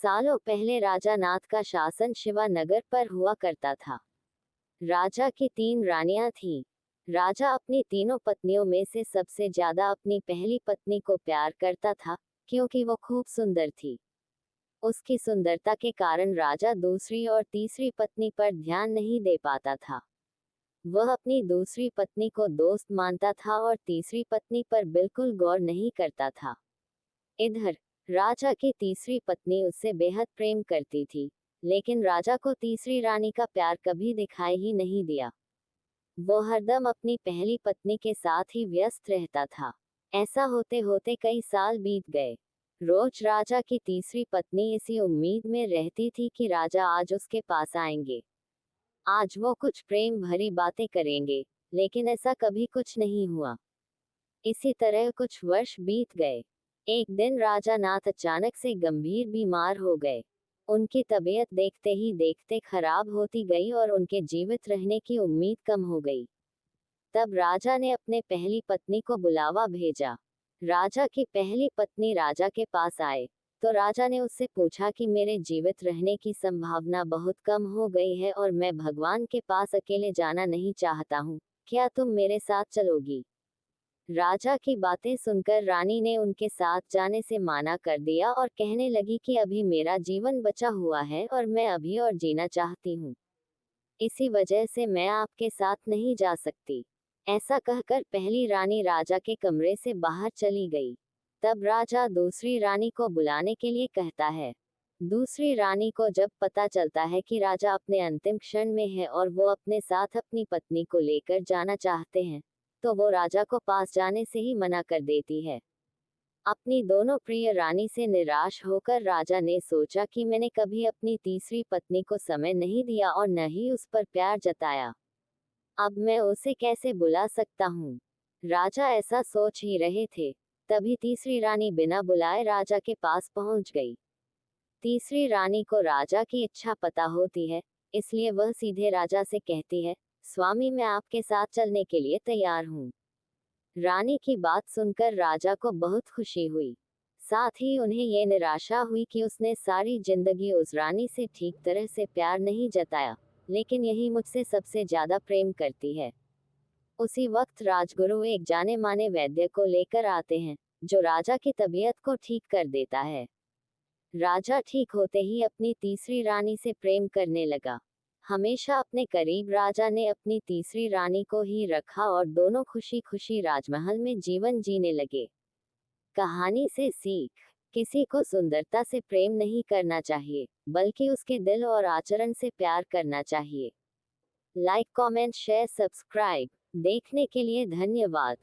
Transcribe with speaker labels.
Speaker 1: सालों पहले राजा नाथ का शासन शिवानगर पर हुआ करता था। राजा की 3 रानियां थीं। राजा अपनी तीनों पत्नियों में से सबसे ज्यादा अपनी पहली पत्नी को प्यार करता था, क्योंकि वो खूब सुंदर थी। उसकी सुंदरता के कारण राजा दूसरी और तीसरी पत्नी पर ध्यान नहीं दे पाता था। वह अपनी दूसरी पत्नी को दोस्त मानता था और तीसरी पत्नी पर बिल्कुल गौर नहीं करता था। इधर राजा की तीसरी पत्नी उससे बेहद प्रेम करती थी, लेकिन राजा को तीसरी रानी का प्यार कभी दिखाई ही नहीं दिया। वो हरदम अपनी पहली पत्नी के साथ ही व्यस्त रहता था। ऐसा होते होते कई साल बीत गए। रोज राजा की तीसरी पत्नी इसी उम्मीद में रहती थी कि राजा आज उसके पास आएंगे। आज वो कुछ प्रेम भरी बातें करेंगे, लेकिन ऐसा कभी कुछ नहीं हुआ। इसी तरह कुछ वर्ष बीत गए। एक दिन राजा नाथ अचानक से गंभीर बीमार हो गए। उनकी तबीयत देखते ही देखते खराब होती गई और उनके जीवित रहने की उम्मीद कम हो गई। तब राजा ने अपने पहली पत्नी को बुलावा भेजा। राजा की पहली पत्नी राजा के पास आए, तो राजा ने उससे पूछा कि मेरे जीवित रहने की संभावना बहुत कम हो गई है और मैं भगवान के पास अकेले जाना नहीं चाहता हूँ, क्या तुम मेरे साथ चलोगी? राजा की बातें सुनकर रानी ने उनके साथ जाने से माना कर दिया और कहने लगी कि अभी मेरा जीवन बचा हुआ है और मैं अभी और जीना चाहती हूँ। इसी वजह से मैं आपके साथ नहीं जा सकती। ऐसा कहकर पहली रानी राजा के कमरे से बाहर चली गई। तब राजा दूसरी रानी को बुलाने के लिए कहता है। दूसरी रानी को जब पता चलता है कि राजा अपने अंतिम क्षण में है और वो अपने साथ अपनी पत्नी को लेकर जाना चाहते हैं, तो वो राजा को पास जाने से ही मना कर देती है। अपनी दोनों प्रिय रानी से निराश होकर राजा ने सोचा कि मैंने कभी अपनी तीसरी पत्नी को समय नहीं दिया और न ही उस पर प्यार जताया। अब मैं उसे कैसे बुला सकता हूँ? राजा ऐसा सोच ही रहे थे, तभी तीसरी रानी बिना बुलाए राजा के पास पहुंच गई। तीसरी रानी को राजा की इच्छा पता होती है, इसलिए वह सीधे राजा से कहती है, स्वामी मैं आपके साथ चलने के लिए तैयार हूँ। रानी की बात सुनकर राजा को बहुत खुशी हुई। साथ ही उन्हें यह निराशा हुई कि उसने सारी जिंदगी उस रानी से ठीक तरह से प्यार नहीं जताया, लेकिन यही मुझसे सबसे ज्यादा प्रेम करती है। उसी वक्त राजगुरु एक जाने माने वैद्य को लेकर आते हैं, जो राजा की तबीयत को ठीक कर देता है। राजा ठीक होते ही अपनी तीसरी रानी से प्रेम करने लगा। हमेशा अपने करीब राजा ने अपनी तीसरी रानी को ही रखा और दोनों खुशी खुशी राजमहल में जीवन जीने लगे। कहानी से सीख, किसी को सुंदरता से प्रेम नहीं करना चाहिए, बल्कि उसके दिल और आचरण से प्यार करना चाहिए। Like, comment, share, subscribe. देखने के लिए धन्यवाद।